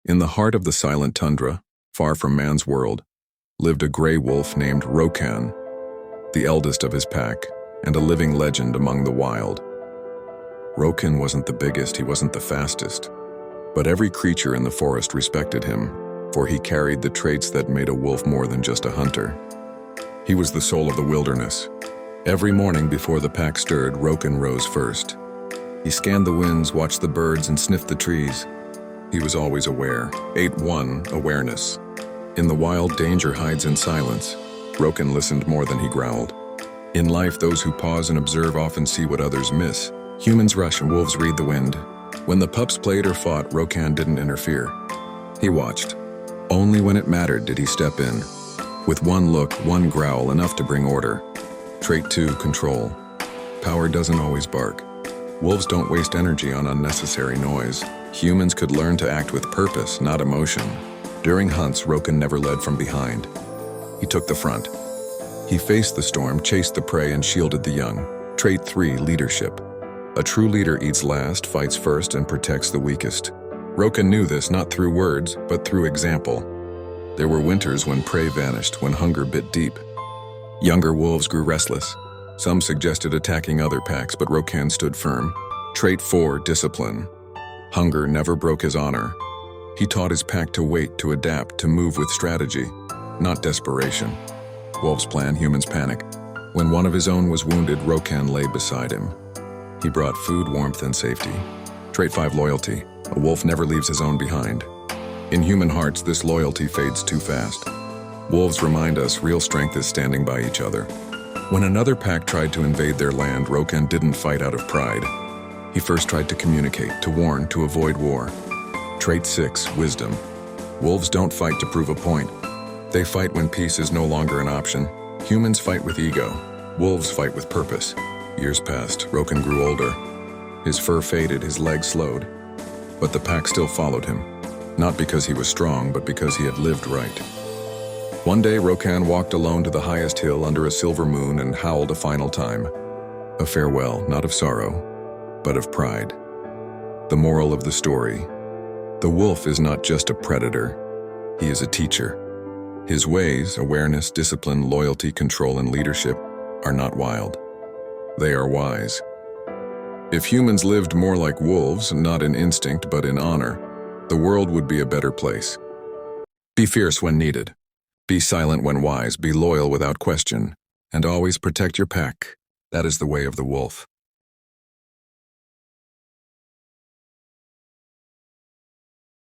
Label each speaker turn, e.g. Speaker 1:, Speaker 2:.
Speaker 1: In the heart of the silent tundra, far from man's world, lived a gray wolf named Rokan, the eldest of his pack and a living legend among the wild. Rokan wasn't the biggest, he wasn't the fastest, but every creature in the forest respected him, for he carried the traits that made a wolf more than just a hunter. He was the soul of the wilderness. Every morning before the pack stirred, Rokan rose first. He scanned the winds, watched the birds, and sniffed the trees. He was always aware. 8-1, awareness. In the wild, danger hides in silence. Rokan listened more than he growled. In life, those who pause and observe often see what others miss. Humans rush and wolves read the wind. When the pups played or fought, Rokan didn't interfere. He watched. Only when it mattered did he step in. With one look, one growl, enough to bring order. Trait 2, control. Power doesn't always bark. Wolves don't waste energy on unnecessary noise. Humans could learn to act with purpose, not emotion. During hunts, Rokan never led from behind. He took the front. He faced the storm, chased the prey, and shielded the young. Trait 3, leadership. A true leader eats last, fights first, and protects the weakest. Rokan knew this not through words, but through example. There were winters when prey vanished, when hunger bit deep. Younger wolves grew restless. Some suggested attacking other packs, but Rokan stood firm. Trait 4, discipline. Hunger never broke his honor. He taught his pack to wait, to adapt, to move with strategy, not desperation. Wolves plan, humans panic. When one of his own was wounded, Rokan lay beside him. He brought food, warmth, and safety. Trait 5, loyalty. A wolf never leaves his own behind. In human hearts, this loyalty fades too fast. Wolves remind us real strength is standing by each other. When another pack tried to invade their land, Rokan didn't fight out of pride. He first tried to communicate, to warn, to avoid war. Trait 6, wisdom. Wolves don't fight to prove a point. They fight when peace is no longer an option. Humans fight with ego. Wolves fight with purpose. Years passed. Rokan grew older. His fur faded, his legs slowed. But the pack still followed him. Not because he was strong, but because he had lived right. One day, Rokan walked alone to the highest hill under a silver moon and howled a final time. A farewell, not of sorrow, but of pride. The moral of the story: the wolf is not just a predator, he is a teacher. His ways, awareness, discipline, loyalty, control, and leadership, are not wild. They are wise. If humans lived more like wolves, not in instinct but in honor, the world would be a better place. Be fierce when needed. Be silent when wise. Be loyal without question. And always protect your pack. That is the way of the wolf.